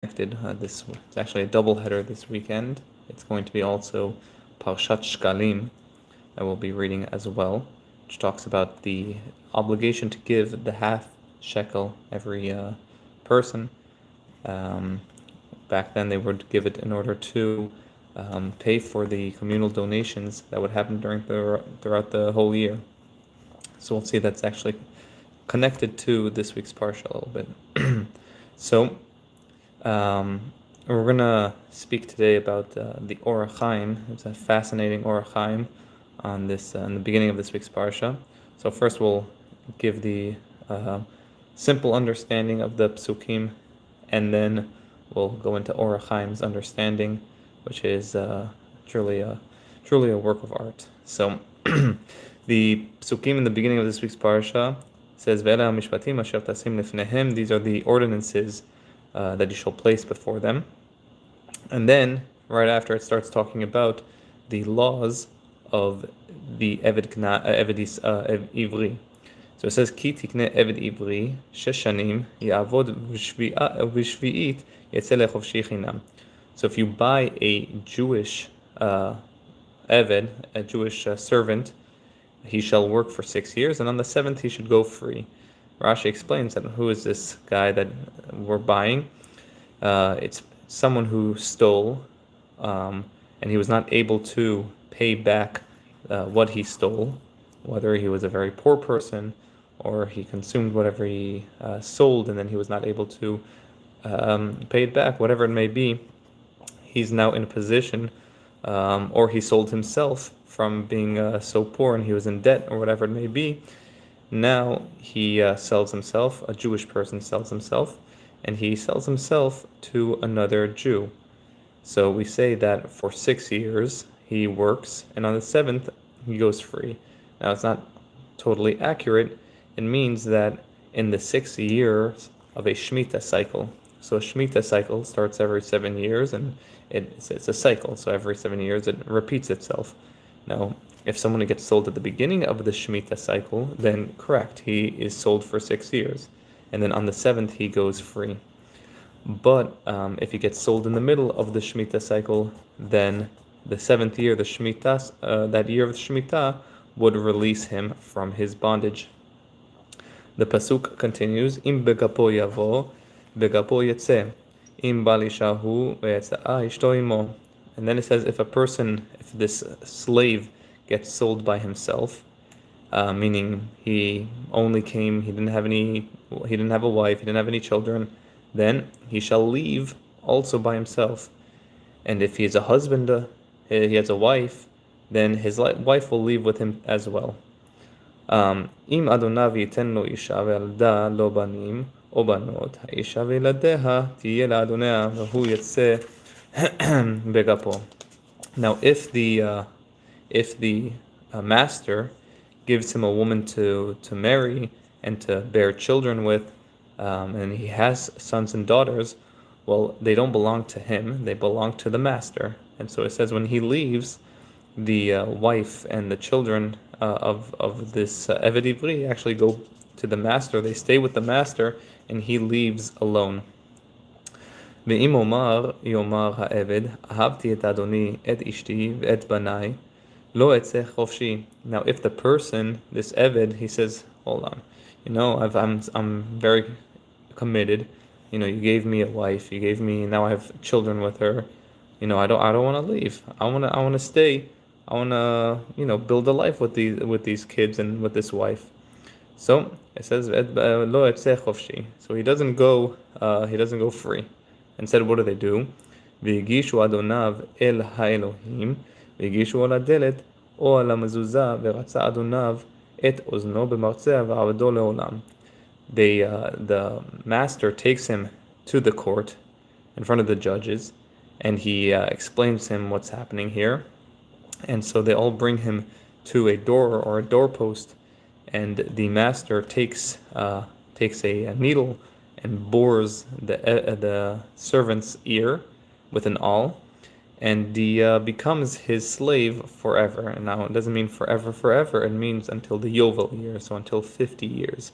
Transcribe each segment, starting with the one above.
It's actually a double header this weekend. It's going to be also Parashat Shkalim that we'll be reading as well, which talks about the obligation to give the half-shekel every person. Back then they would give it in order to pay for the communal donations that would happen throughout the whole year. So we'll see that's actually connected to this week's parsha a little bit. So we're gonna speak today about the Orachim. It's a fascinating Orachim on this in the beginning of this week's parsha. So first we'll give the simple understanding of the psukim, and then we'll go into Orachim's understanding, which is truly a work of art. So the psukim in the beginning of this week's parsha says, "Ve'ela mishpatim asher tasim lifnehem." These are the ordinances that you shall place before them. And then, right after, it starts talking about the laws of the Ivri. So it says, "Ki tikne eved Ivri, sheshanim, ya'avod v'shvi'it, yetzeh lechovshi chinam." So if you buy a Jewish eved, a Jewish servant, he shall work for 6 years, and on the 7th he should go free. Rashi explains that who is this guy that we're buying? It's someone who stole, and he was not able to pay back what he stole, whether he was a very poor person or he consumed whatever he sold and then he was not able to pay it back, whatever it may be. He's now in a position, or he sold himself from being so poor and he was in debt or whatever it may be. Now he sells himself, a Jewish person sells himself, and he sells himself to another Jew. So we say that for 6 years he works, and on the 7th he goes free. Now it's not totally accurate. It means that in the 6 years of a Shemitah cycle, so a Shemitah cycle starts every 7 years, and it's a cycle, so every 7 years it repeats itself. Now, if someone gets sold at the beginning of the Shemitah cycle, then correct, he is sold for 6 years. And then on the 7th, he goes free. But if he gets sold in the middle of the Shemitah cycle, then the 7th year, the Shemitah, that year of the Shemitah, would release him from his bondage. The pasuk continues, "Im begapo yavo, begapo yetzeh, im balishahu ve'etza'a ishto imo." And then it says, if this slave gets sold by himself, meaning he only came, he didn't have a wife, he didn't have any children, then he shall leave also by himself. And if he is a husband, he has a wife, then his wife will leave with him as well. Im adonav yiten lo isha ve'alda lo banim o banot, ha'isha ve'ladeha tiye la'adonea v'hu yetzeh begapo. Now, if the master gives him a woman to marry and to bear children with, and he has sons and daughters, well, they don't belong to him, they belong to the master. And so it says when he leaves, the wife and the children of this Eved Ivri actually go to the master, they stay with the master, and he leaves alone. ואם אומר יאמר העבד, אהבתי את אדוני, את אשתי ואת בניי, לא אצא חופשי. Now, if the person, this Eved, he says, hold on, I'm very committed. You gave me a wife, now I have children with her. I don't want to leave. I want to stay. I want to, build a life with these kids and with this wife. So it says, lo etzeh chofshi. So he doesn't go free. Instead, what do? V'yigishu adonav el ha'elohim, v'yigishu al hadelet o al mezuzah, v'ratza adonav et ozno b'martzeh v'avado leolam. The master takes him to the court in front of the judges, and he explains to him what's happening here. And so they all bring him to a door or a doorpost, and the master takes a needle and bores the servant's ear with an awl, and he becomes his slave forever. And now it doesn't mean forever, it means until the Yovel year, so until 50 years.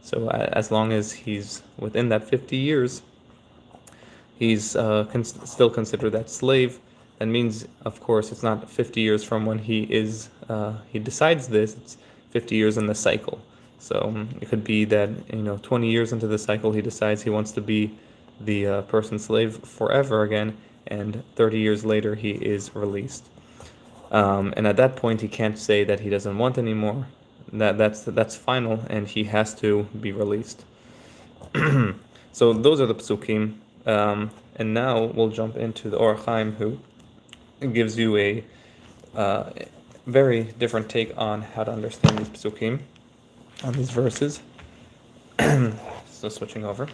So as long as he's within that 50 years, he's still considered that slave. That means, of course, it's not 50 years from when he decides this. It's 50 years in the cycle. So it could be that 20 years into the cycle, he decides he wants to be the person's slave forever again, and 30 years later he is released. And at that point, he can't say that he doesn't want anymore. That's final, and he has to be released. So those are the psukim, and now we'll jump into the Orachim, who gives you a very different take on how to understand these psukim, on these verses. So switching over.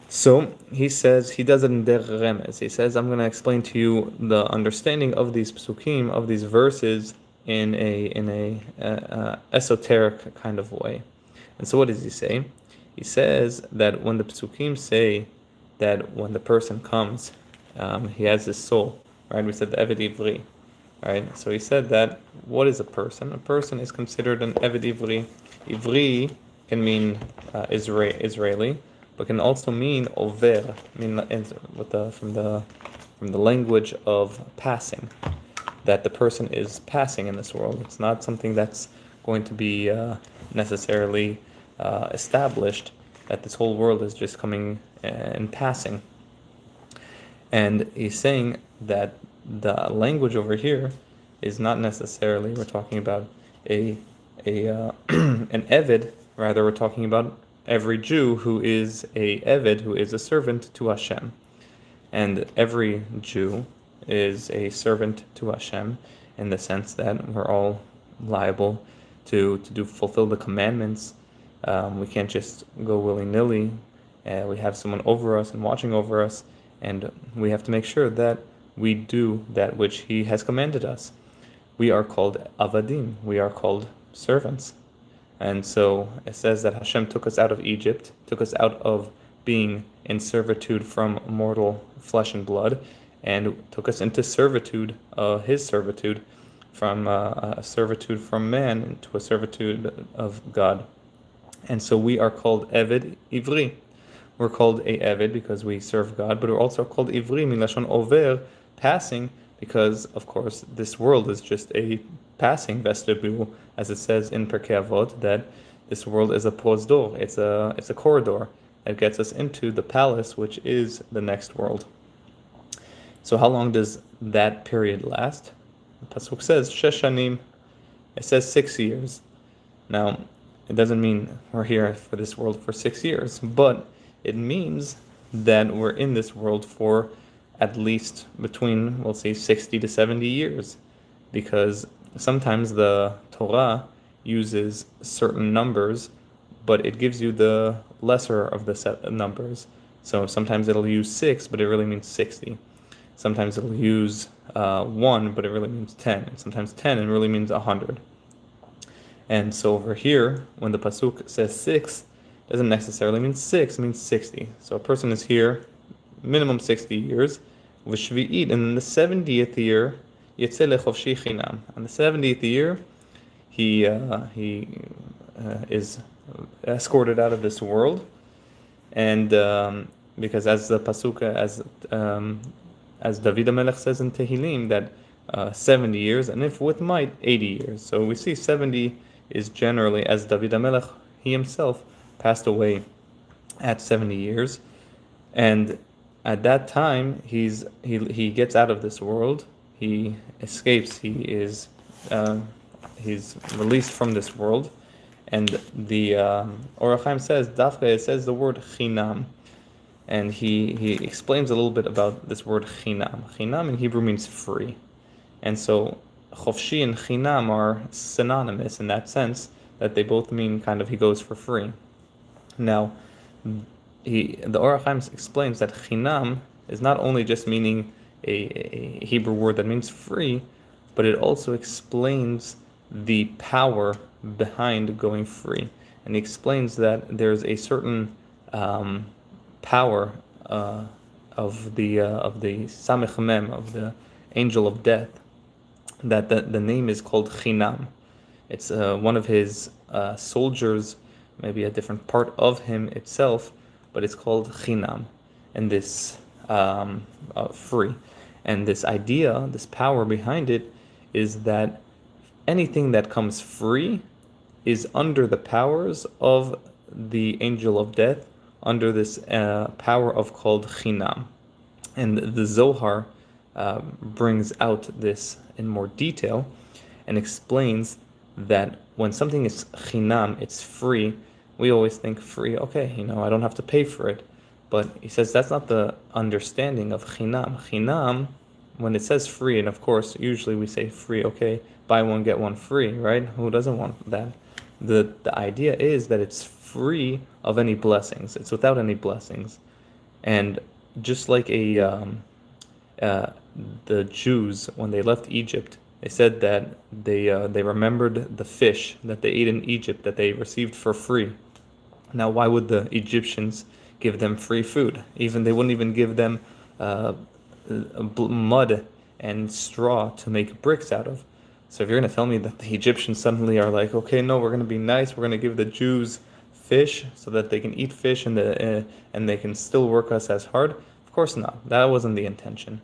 So he says, he does it in der remez. He says, I'm going to explain to you the understanding of these psukim, of these verses, in a esoteric kind of way. And so what does he say? He says that when the psukim say that when the person comes, he has his soul, right? We said the Ivri, right? So he said that, what is a person? A person is considered an Ivri. Ivri can mean Israeli, but can also mean over, from the language of passing, that the person is passing in this world. It's not something that's going to be necessarily established, that this whole world is just coming and passing. And he's saying that the language over here is not necessarily, we're talking about an Eved, rather we're talking about every Jew who is a Eved, who is a servant to Hashem. And every Jew is a servant to Hashem in the sense that we're all liable to fulfill the commandments. We can't just go willy-nilly. We have someone over us and watching over us, and we have to make sure that we do that which He has commanded us. We are called avadim. We are called servants. And so it says that Hashem took us out of Egypt, took us out of being in servitude from mortal flesh and blood, and took us into servitude, His servitude, from a servitude from man into a servitude of God. And so we are called Eved Ivri. We're called a Eved because we serve God, but we're also called Ivri, milashon over, passing, because, of course, this world is just a passing vestibule, as it says in Pirkei Avot, that this world is a prosdor, it's a corridor that gets us into the palace, which is the next world. So how long does that period last? The pasuk says shesh shanim. It says 6 years. Now, it doesn't mean we're here for this world for 6 years, but it means that we're in this world for at least between, we'll say, 60 to 70 years, because sometimes the Torah uses certain numbers, but it gives you the lesser of the set numbers. So sometimes it'll use 6, but it really means 60. Sometimes it'll use 1, but it really means 10. And sometimes 10, it really means 100. And so over here, when the pasuk says 6, it doesn't necessarily mean 6, it means 60. So a person is here minimum 60 years, with Shvi'it, and in the 70th year, Yetzeh leChovshi Chinam. On the 70th year, he is escorted out of this world, and because as the pasuk, as David HaMelech says in Tehillim, that 70 years, and if with might, 80 years. So we see 70 is generally, as David HaMelech, he himself passed away at 70 years, and at that time he gets out of this world, he escapes, he's released from this world, and the Orachim says, Dafka, it says the word chinam, and he explains a little bit about this word chinam. Chinam in Hebrew means free, and so chofshi and chinam are synonymous in that sense, that they both mean kind of he goes for free. Now, the Orachim explains that chinam is not only just meaning a Hebrew word that means free, but it also explains the power behind going free. And he explains that there's a certain power of the Samech Mem, of the angel of death, that the name is called Chinam. It's one of his soldiers, maybe a different part of him itself, but it's called Chinam. and this free. And this idea, this power behind it, is that anything that comes free is under the powers of the angel of death, under this power of called chinam. And the Zohar brings out this in more detail and explains that when something is chinam, it's free, we always think free, okay, I don't have to pay for it. But he says that's not the understanding of chinam. Chinam, when it says free, and of course, usually we say free, okay, buy one, get one free, right? Who doesn't want that? The idea is that it's free of any blessings. It's without any blessings. And just like the Jews, when they left Egypt, they said that they remembered the fish that they ate in Egypt that they received for free. Now, why would the Egyptians give them free food? They wouldn't even give them mud and straw to make bricks out of. So if you're going to tell me that the Egyptians suddenly are like, okay, no, we're going to be nice, we're going to give the Jews fish so that they can eat fish and they can still work us as hard, of course not. That wasn't the intention.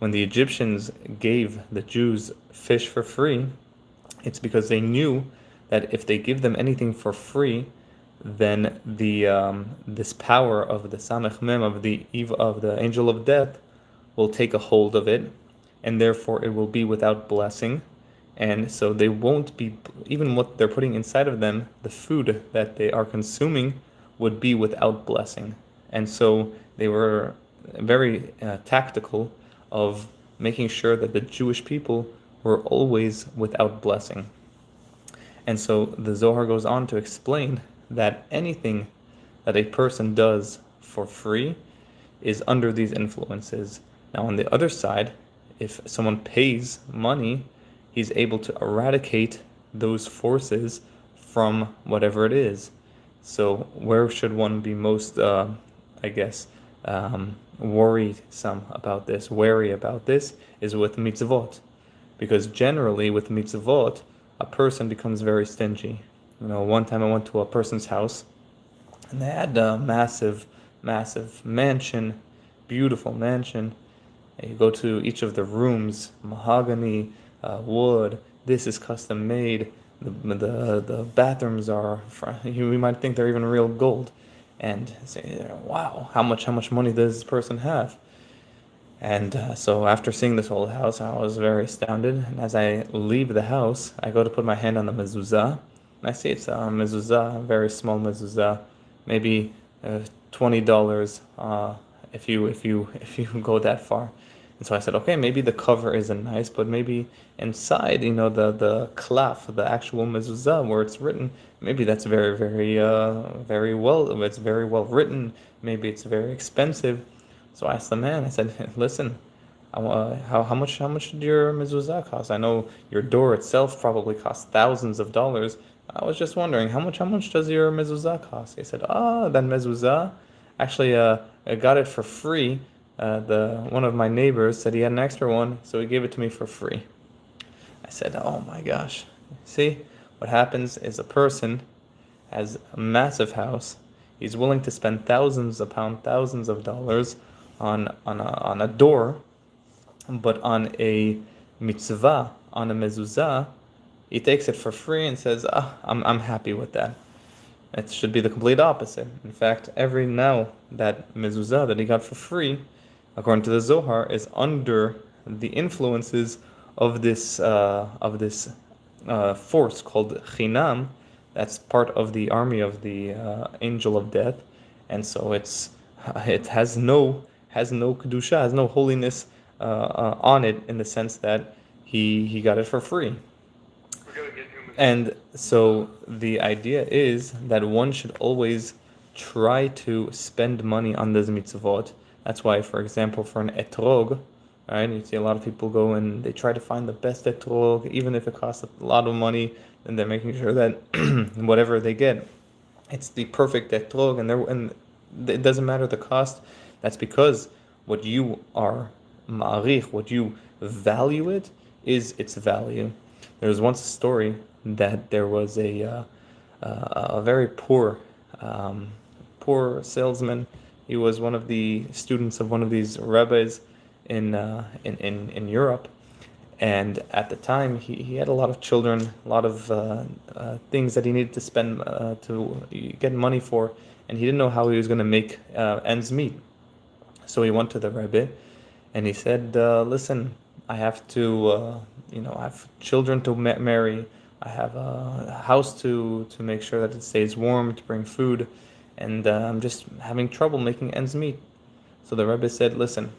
When the Egyptians gave the Jews fish for free, it's because they knew that if they give them anything for free, then this power of the Samech Mem, of the angel of death, will take a hold of it, and therefore it will be without blessing. And so they won't be, even what they're putting inside of them, the food that they are consuming, would be without blessing. And so they were very tactical of making sure that the Jewish people were always without blessing. And so the Zohar goes on to explain that anything that a person does for free is under these influences. Now, on the other side, if someone pays money, he's able to eradicate those forces from whatever it is. So where should one be most, worrisome about this, wary about this, is with mitzvot. Because generally with mitzvot, a person becomes very stingy. One time I went to a person's house, and they had a massive mansion, beautiful mansion. And you go to each of the rooms, mahogany, wood. This is custom made. The bathrooms are, we might think they're even real gold, and say, wow, how much money does this person have? And so after seeing this whole house, I was very astounded. And as I leave the house, I go to put my hand on the mezuzah, and I see it's a mezuzah, a very small mezuzah, maybe $20 if you go that far. And so I said, okay, maybe the cover isn't nice, but maybe inside, the klaf, the actual mezuzah where it's written, maybe that's very, very, very well. It's very well written. Maybe it's very expensive. So I asked the man. I said, listen, how much did your mezuzah cost? I know your door itself probably costs thousands of dollars. I was just wondering, how much does your mezuzah cost? He said, that mezuzah, actually, I got it for free. One of my neighbors said he had an extra one, so he gave it to me for free. I said, oh my gosh. See, what happens is a person has a massive house. He's willing to spend thousands of dollars on a door, but on a mitzvah, on a mezuzah, he takes it for free and says, I'm happy with that. It should be the complete opposite. In fact, every now that mezuzah that he got for free, according to the Zohar, is under the influences of this force called chinam. That's part of the army of the angel of death, and so it has no kedusha, has no holiness on it, in the sense that he got it for free. And so the idea is that one should always try to spend money on these mitzvot. That's why, for example, for an etrog, right, you see a lot of people go and they try to find the best etrog, even if it costs a lot of money, and they're making sure that whatever they get, it's the perfect etrog, and it doesn't matter the cost. That's because what you are ma'arich, what you value it, is its value. There was once a story that there was a very poor salesman, He was one of the students of one of these rabbis in Europe. And at the time, he had a lot of children, a lot of things that he needed to spend to get money for, and he didn't know how he was going to make ends meet. So he went to the Rebbe, and he said, "Listen, I have to, I have children to marry. I have a house to make sure that it stays warm, to bring food, and I'm just having trouble making ends meet." So the Rebbe said, "Listen,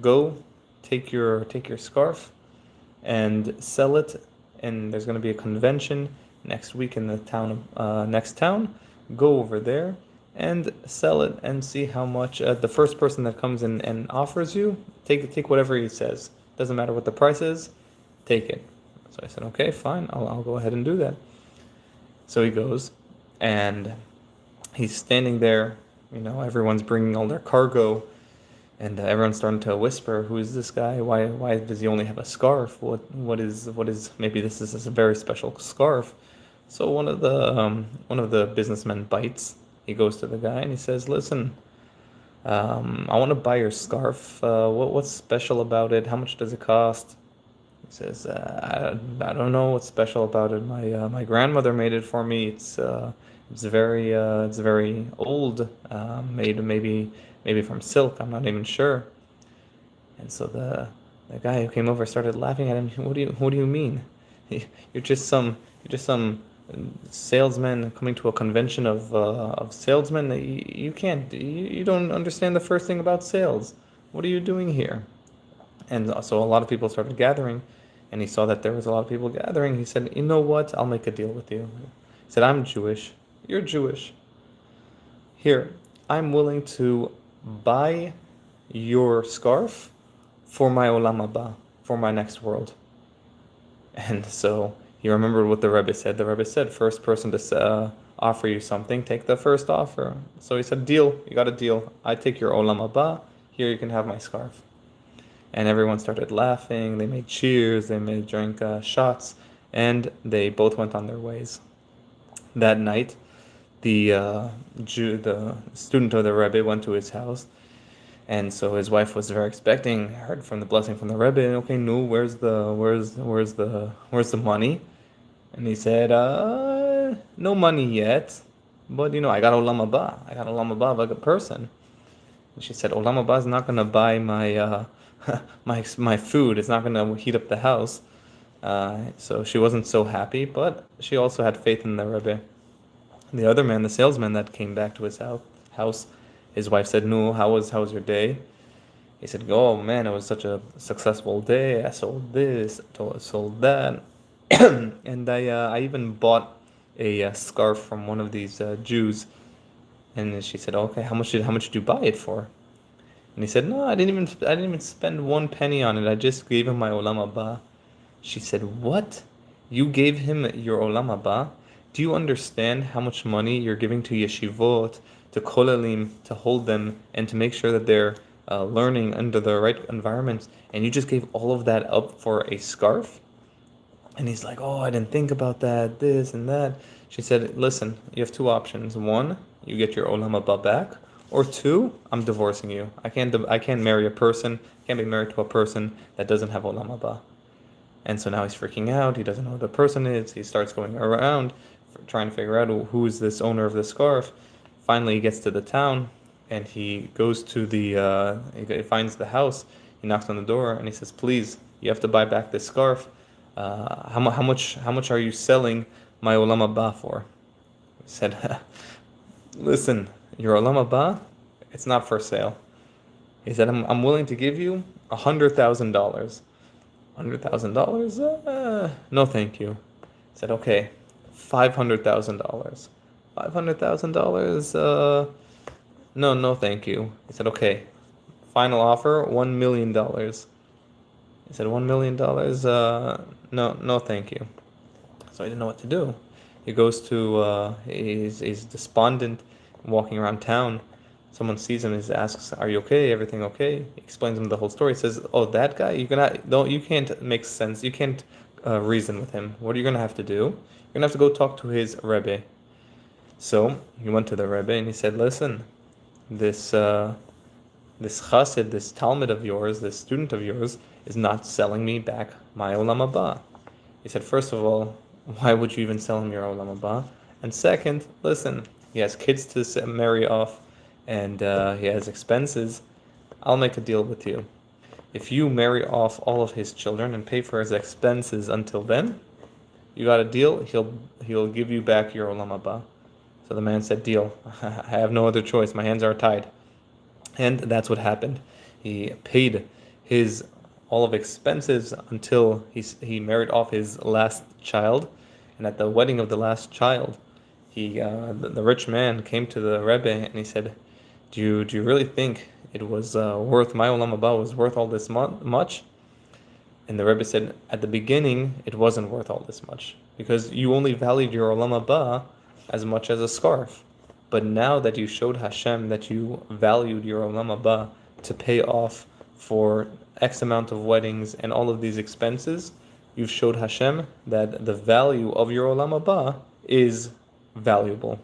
go take your scarf and sell it, and there's going to be a convention next week in the next town. Go over there and sell it and see how much the first person that comes in and offers you, take whatever he says. Doesn't matter what the price is, take it." So I said, "Okay, fine, I'll go ahead and do that." So he goes, and he's standing there, everyone's bringing all their cargo, and everyone's starting to whisper, "Who is this guy? Why does he only have a scarf? What is maybe this is a very special scarf?" So one of the businessmen bites. He goes to the guy and he says, "Listen, I want to buy your scarf. What's special about it? How much does it cost?" He says, "I don't know what's special about it. My grandmother made it for me. It's very old, made maybe from silk. I'm not even sure." And so the guy who came over started laughing at him. What do you mean? You're just some salesman coming to a convention of salesmen. You don't understand the first thing about sales. What are you doing here? And so a lot of people started gathering, and he saw that there was a lot of people gathering. He said, "You know what? I'll make a deal with you." He said, "I'm Jewish. You're Jewish. Here, I'm willing to buy your scarf for my olam haba, for my next world." And so he remembered what the Rebbe said. The Rebbe said, "First person to offer you something, take the first offer." So he said, "Deal. You got a deal. I take your olam haba. Here you can have my scarf." And everyone started laughing. They made cheers. They drank shots, and they both went on their ways. That night, the student of the Rebbe went to his house, and so his wife was very expecting, heard from the blessing from the Rebbe. "Okay, no, where's the money?" And he said, "No money yet, but I got olam haba. I got olam haba of a good person." And she said, "Olam haba is not gonna buy my my food. It's not gonna heat up the house." So she wasn't so happy, but she also had faith in the Rebbe. The other man, the salesman that came back to his house, his wife said, "No, how was your day?" He said, "Oh man, it was such a successful day. I sold this, I sold that, and I even bought a scarf from one of these Jews." And she said, "Okay, how much did you buy it for?" And he said, "No, I didn't even spend one penny on it. I just gave him my olam haba." She said, "What? You gave him your olam haba? Do you understand how much money you're giving to yeshivot, to kolelim, to hold them, and to make sure that they're learning under the right environments, and you just gave all of that up for a scarf?" And he's like, "Oh, I didn't think about that, this and that." She said, "Listen, you have two options. One, you get your olam haba back, or two, I'm divorcing you. I can't marry a person, can't be married to a person that doesn't have olam haba." And so now he's freaking out. He doesn't know who the person is. He starts going around trying to figure out who is this owner of the scarf. Finally, he gets to the town, and he goes to he finds the house. He knocks on the door, and he says, "Please, you have to buy back this scarf. How much are you selling my olam haba for?" He said, "Listen, your olam haba, it's not for sale." He said, I'm willing to give you $100,000. $100,000? No, thank you." He said, "Okay, $500,000. $500,000? No, thank you." He said, "Okay, final offer, $1,000,000. He said, $1,000,000? No, thank you." So he didn't know what to do. He goes to, he's despondent, walking around town. Someone sees him and asks, "Are you okay? Everything okay?" He explains him the whole story. He says, "Oh, that guy, you can't make sense. You can't reason with him. What are you going to have to do? You're going to have to go talk to his Rebbe." So he went to the Rebbe and he said, "Listen, this chassid, this talmid of yours, this student of yours, is not selling me back my olam haba. He said, first of all, why would you even sell him your olam haba? And second, listen, he has kids to marry off, and he has expenses. I'll make a deal with you. If you marry off all of his children and pay for his expenses until then, you got a deal. He'll give you back your olam haba. So the man said, deal. I have no other choice. My hands are tied. And that's what happened. He paid his all of expenses until he married off his last child. And at the wedding of the last child, the rich man came to the Rebbe and he said, do you really think it was worth, my olam haba was worth all this much? And the Rebbe said, at the beginning, it wasn't worth all this much, because you only valued your olam haba as much as a scarf. But now that you showed Hashem that you valued your olam haba to pay off for X amount of weddings and all of these expenses, you've showed Hashem that the value of your olam haba is valuable.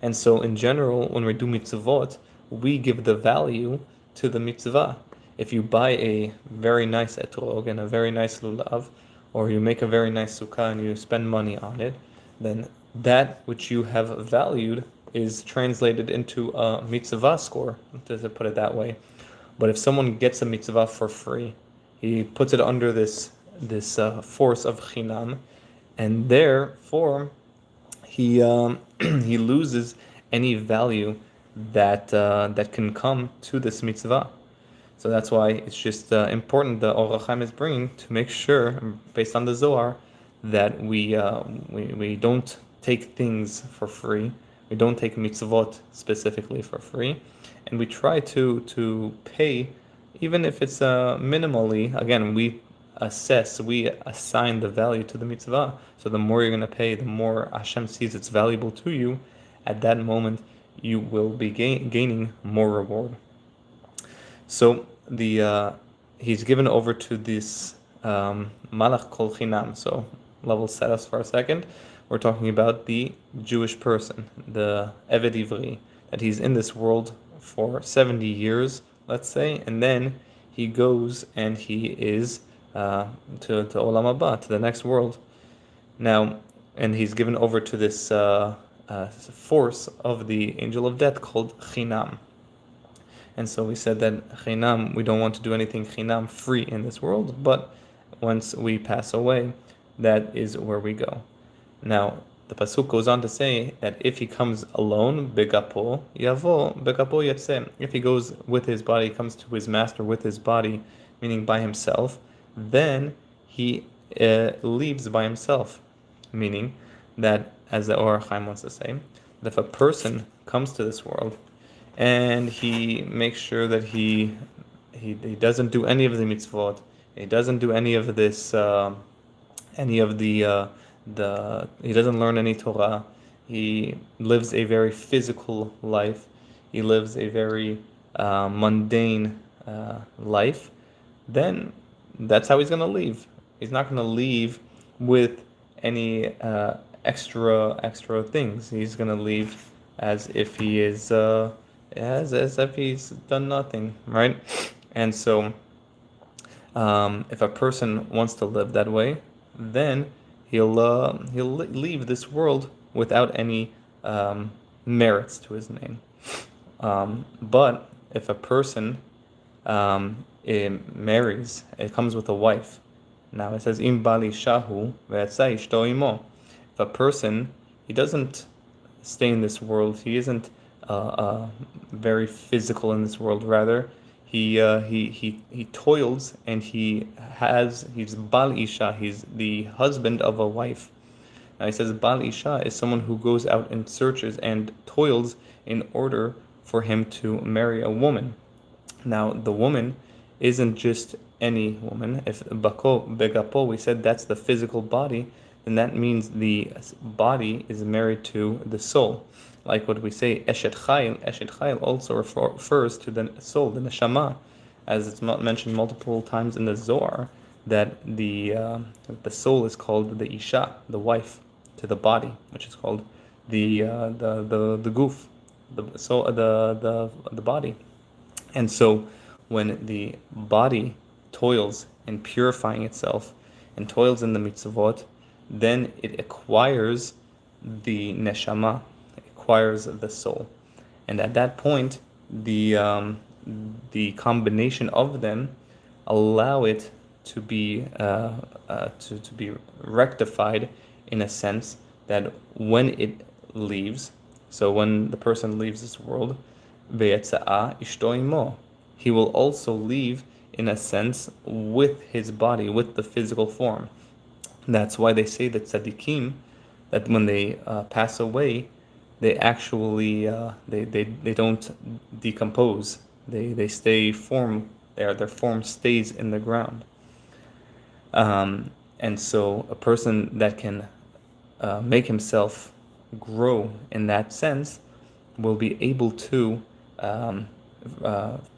And so in general, when we do mitzvot, we give the value to the mitzvah. If you buy a very nice etrog and a very nice lulav, or you make a very nice sukkah and you spend money on it, then that which you have valued is translated into a mitzvah score, to put it that way. But if someone gets a mitzvah for free, he puts it under this force of chinam, and therefore he he loses any value that can come to this mitzvah. So that's why it's just important, the Orachim is bringing, to make sure, based on the Zohar, that we don't take things for free. We don't take mitzvot specifically for free, and we try to pay, even if it's minimally. Again, we assign the value to the mitzvah. So the more you're going to pay, the more Hashem sees it's valuable to you. At that moment, you will be gaining more reward. So he's given over to this malach kol chinam. So level set us for a second. We're talking about the Jewish person, the Eved Ivri, that he's in this world for 70 years, let's say, and then he goes and he is to Olam Haba, to the next world. Now, and he's given over to this force of the angel of death called Chinam. And so we said that Chinam, we don't want to do anything Chinam free in this world, but once we pass away, that is where we go. Now, the pasuk goes on to say that if he comes alone, begapo yavo, begapo yatzeh. If he goes with his body, comes to his master with his body, meaning by himself, then he leaves by himself, meaning that, as the Orachim wants to say, that if a person comes to this world and he makes sure that he doesn't do any of the mitzvot, he doesn't do any of this, he doesn't learn any Torah, he lives a very physical life, he lives a very mundane life, then that's how he's going to leave. He's not going to leave with any extra things. He's going to leave as if he is as if he's done nothing, right? And so if a person wants to live that way, then he'll leave this world without any merits to his name. But if a person marries, it comes with a wife. Now it says im bali shahu ve'atzai ishto imo. If a person, he doesn't stay in this world, he isn't very physical in this world. Rather, he toils and he's bal isha. He's the husband of a wife. Now he says bal isha is someone who goes out and searches and toils in order for him to marry a woman. Now the woman isn't just any woman. If bako begapo, we said that's the physical body, then that means the body is married to the soul. Like what we say, eshet chayil also refers to the soul, the neshama, as it's mentioned multiple times in the Zohar, that the soul is called the isha, the wife, to the body, which is called the guf, the body. And so when the body toils in purifying itself and toils in the mitzvot, then it acquires the neshama, it acquires the soul. And at that point, the combination of them allow it to be rectified, in a sense that when it leaves, so when the person leaves this world, ve'yetza'a ishto imo, he will also leave, in a sense, with his body, with the physical form. That's why they say that tzaddikim, that when they pass away, they actually they don't decompose. They stay form. Their form stays in the ground. And so a person that can make himself grow in that sense will be able to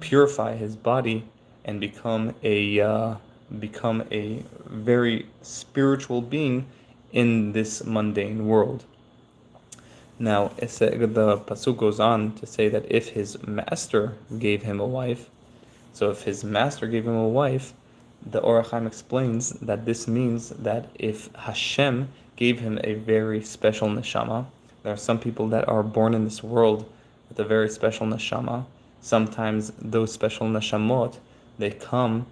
purify his body and become a very spiritual being in this mundane world. Now, the pasuk goes on to say that if his master gave him a wife, so if his master gave him a wife, the Orachim explains that this means that if Hashem gave him a very special neshama, there are some people that are born in this world with a very special neshama. Sometimes those special neshamot, they come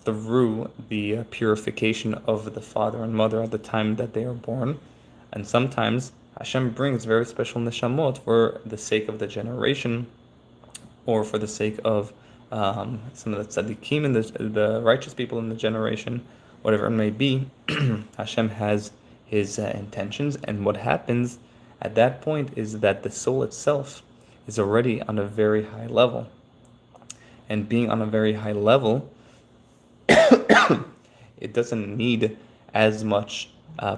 through the purification of the father and mother at the time that they are born. And sometimes Hashem brings very special neshamot for the sake of the generation, or for the sake of some of the tzaddikim and the righteous people in the generation, whatever it may be. Hashem has his intentions, and what happens at that point is that the soul itself is already on a very high level. And being on a very high level, it doesn't need as much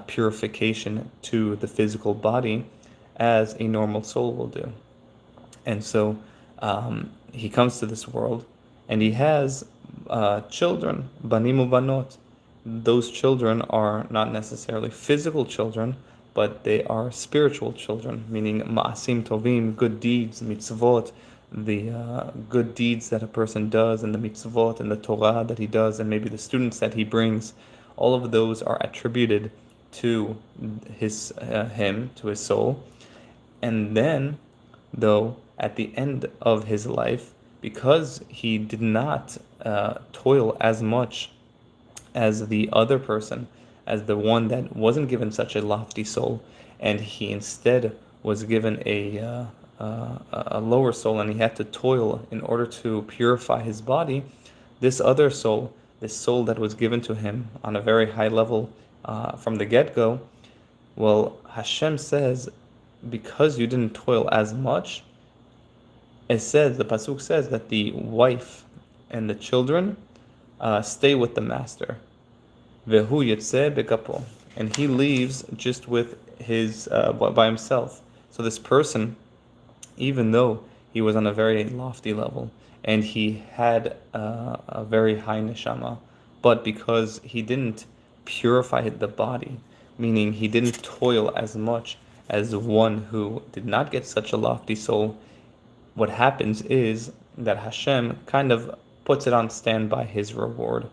purification to the physical body as a normal soul will do. And so he comes to this world and he has children, banim ubanot. Those children are not necessarily physical children, but they are spiritual children, meaning ma'asim tovim, good deeds, mitzvot, the good deeds that a person does, and the mitzvot and the Torah that he does, and maybe the students that he brings. All of those are attributed to him, to his soul. And then, though, at the end of his life, because he did not toil as much as the other person, as the one that wasn't given such a lofty soul, and he instead was given a lower soul, and he had to toil in order to purify his body, this other soul, this soul that was given to him on a very high level from the get-go, well, Hashem says, because you didn't toil as much, it says, the pasuk says that the wife and the children stay with the master. Vehu yetzeh bekapo, and he leaves just with his by himself. So this person, even though he was on a very lofty level and he had a very high neshama, but because he didn't purify the body, meaning he didn't toil as much as one who did not get such a lofty soul, what happens is that Hashem kind of puts it on standby, his reward,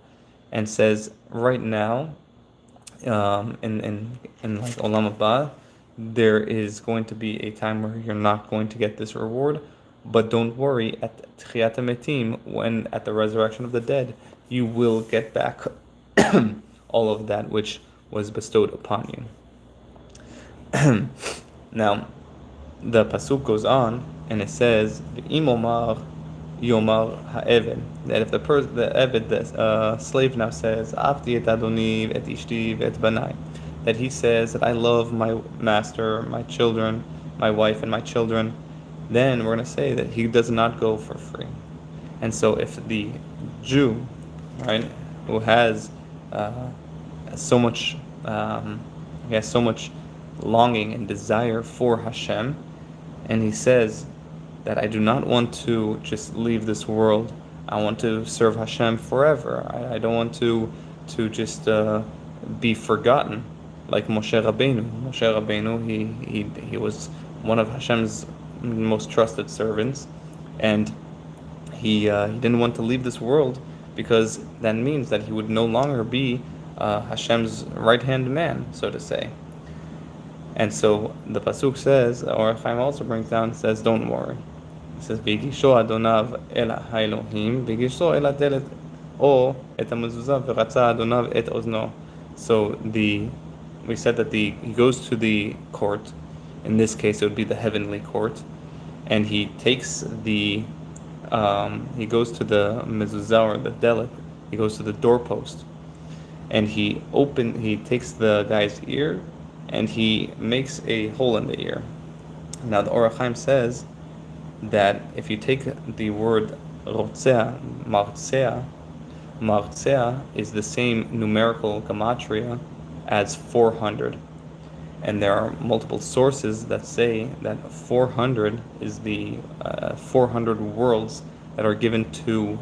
and says, right now, in like Olam Haba, there is going to be a time where you're not going to get this reward, but don't worry, at Tchiyat HaMetim, when at the resurrection of the dead, you will get back all of that which was bestowed upon you. Now, the pasuk goes on, and it says, "Imomar yomar ha'eved," that if the eved, the slave now says, "Afti et adoni et ishti et banai," that he says that I love my master, my children, my wife, and my children, then we're going to say that he does not go for free. And so if the Jew, right, who has so much longing and desire for Hashem, and he says that I do not want to just leave this world, I want to serve Hashem forever. I don't want to just be forgotten, like Moshe Rabbeinu. Moshe Rabbeinu, he was one of Hashem's most trusted servants, and he didn't want to leave this world because that means that he would no longer be Hashem's right-hand man, so to say. And so the pasuk says, or Chaim also brings down, says, don't worry. It says, "V'yigisho Adonav el ha'Elohim, v'yigisho el ha'delet o et ha'mezuzah v'ratza Adonav et ozno." So we said that he goes to the court. In this case, it would be the heavenly court, and he takes he goes to the mezuzah or the delet. He goes to the doorpost, and he takes the guy's ear, and he makes a hole in the ear. Now the Orachim says that if you take the word rotzea, martzea is the same numerical gematria as 400. And there are multiple sources that say that 400 is the 400 worlds that are given to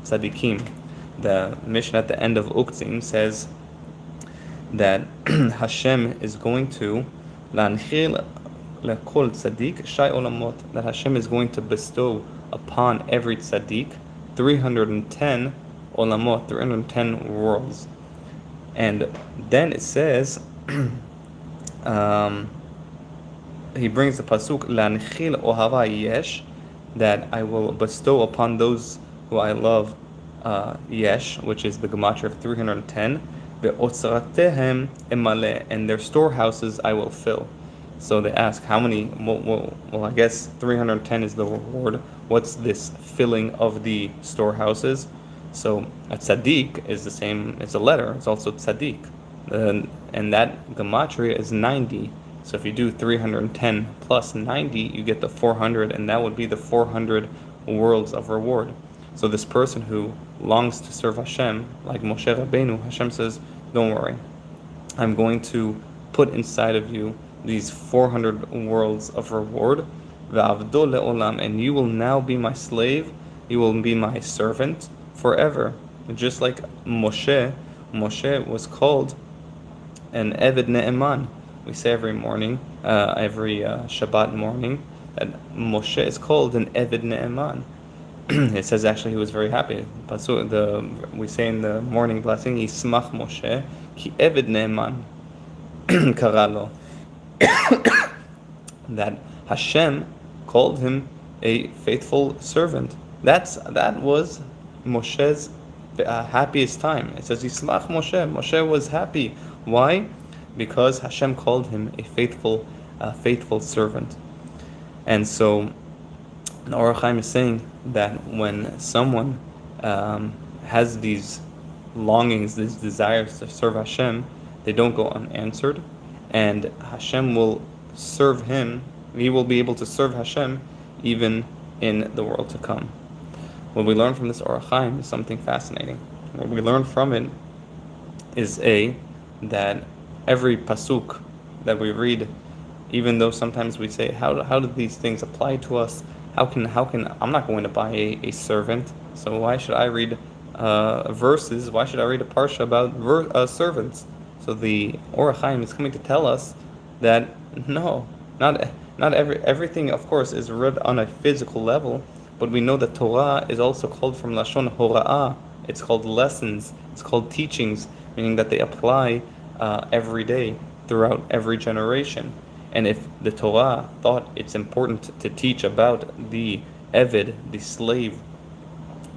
tzaddikim. The mission at the end of Uktzim says that Hashem is going to lanchil lekol tzaddik shay olamot, that Hashem is going to bestow upon every tzaddik 310 olamot, 310 worlds. And then it says, he brings the pasuk lanchil ohava yesh, that I will bestow upon those who I love yesh, which is the gematria of 310, ve'otzratehem emale, and their storehouses I will fill. So they ask, how many? Well, I guess 310 is the reward. What's this filling of the storehouses? So a tzaddik is the same, it's a letter, it's also tzaddik. And that gematria is 90. So if you do 310 plus 90, you get the 400, and that would be the 400 worlds of reward. So this person who longs to serve Hashem, like Moshe Rabbeinu, Hashem says, don't worry, I'm going to put inside of you these 400 worlds of reward, ve'avdo le'olam, and you will now be my slave, you will be my servant forever. Just like Moshe was called an Eved Ne'eman. We say every morning, every Shabbat morning, that Moshe is called an Eved Ne'eman. It says actually he was very happy. We say in the morning blessing, Yismach Moshe, ki Eved Ne'eman karalo. That Hashem called him a faithful servant. That was Moshe's happiest time. It says Yismach Moshe. Moshe was happy. Why? Because Hashem called him a faithful servant. And so the Orachim is saying that when someone has these longings, these desires to serve Hashem, they don't go unanswered, and Hashem will serve him. He will be able to serve Hashem even in the world to come. What we learn from this Orachim is something fascinating. What we learn from it is that every pasuk that we read, even though sometimes we say, how do these things apply to us? How can I'm not going to buy a servant, so why should I read verses? Why should I read a parsha about servants? So the Orachim is coming to tell us that no, not everything, of course, is read on a physical level, but we know that Torah is also called from Lashon Hora'ah. It's called lessons. It's called teachings, meaning that they apply every day throughout every generation. And if the Torah thought it's important to teach about the Eved, the slave,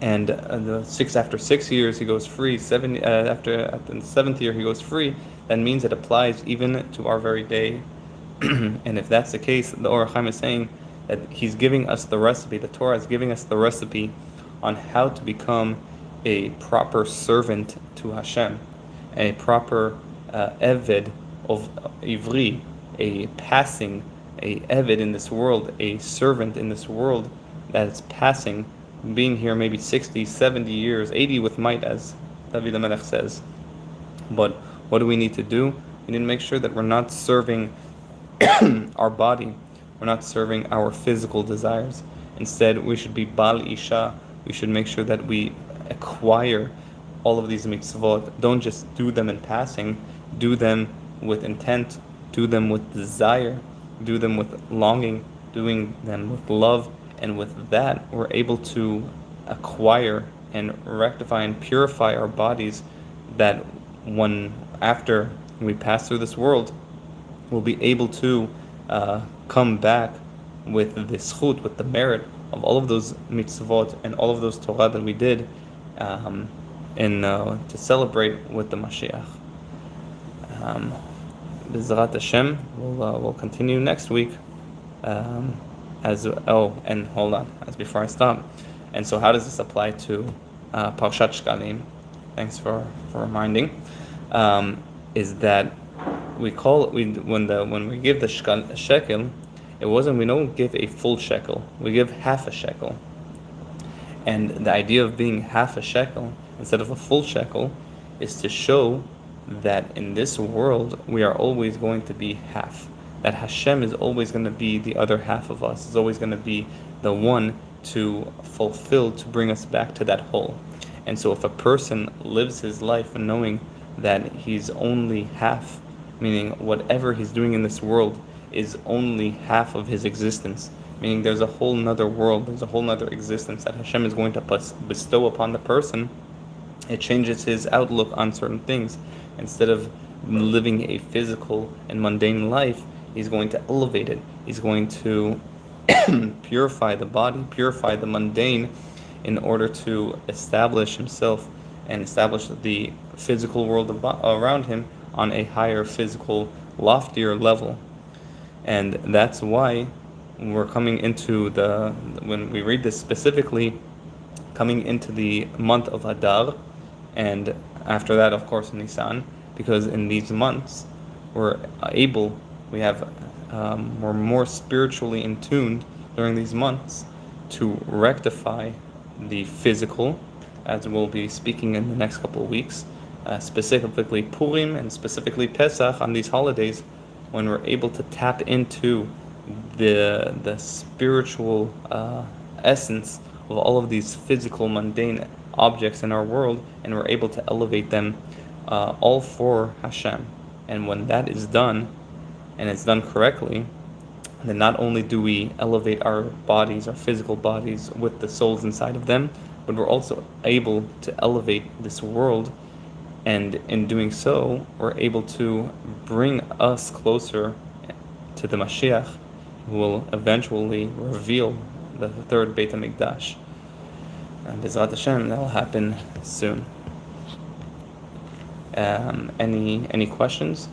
and after 6 years he goes free, after the 7th year he goes free, that means it applies even to our very day. And if that's the case, the Orachim is saying that he's giving us the recipe, the Torah is giving us the recipe on how to become a proper servant to Hashem, a proper Eved of Ivri, a Eved in this world, a servant in this world that is passing, being here maybe 60, 70 years, 80 with might, as David HaMelech says. But what do we need to do? We need to make sure that we're not serving our body, we're not serving our physical desires. Instead, we should be Bal Isha. We should make sure that we acquire all of these mitzvot. Don't just do them in passing. Do them with intent. Do them with desire. Do them with longing. doing them with love, and with that we're able to acquire and rectify and purify our bodies, that when after we pass through this world, we'll be able to come back with the zchut, with the merit of all of those mitzvot and all of those Torah that we did, to celebrate with the Mashiach. B'ezrat Hashem, we'll continue next week. And hold on, as before I stop. And so, how does this apply to Parashat Shkalim? Thanks for reminding. Is that when we give the shekel, we don't give a full shekel. We give half a shekel. And the idea of being half a shekel instead of a full shekel is to show that in this world we are always going to be half. That Hashem is always going to be the other half of us. Is always going to be the one to fulfill, to bring us back to that whole. And so if a person lives his life knowing that he's only half, meaning whatever he's doing in this world is only half of his existence, meaning there's a whole nother world, there's a whole nother existence that Hashem is going to bestow upon the person, it changes his outlook on certain things. Instead of living a physical and mundane life, he's going to elevate it. He's going to purify the body, purify the mundane, in order to establish himself and establish the physical world around him on a higher physical, loftier level. And that's why we're coming into when we read this specifically, coming into the month of Adar, and after that, of course, Nisan, because in these months we're more spiritually in tune during these months to rectify the physical, as we'll be speaking in the next couple of weeks, specifically Purim and specifically Pesach, on these holidays, when we're able to tap into the spiritual essence of all of these physical, mundane objects in our world, and we're able to elevate them all for Hashem. And when that is done, and it's done correctly, then not only do we elevate our bodies, our physical bodies, with the souls inside of them, but we're also able to elevate this world, and in doing so, we're able to bring us closer to the Mashiach, who will eventually reveal the third Beit HaMikdash. And B'ezrat Hashem, that will happen soon. Any questions?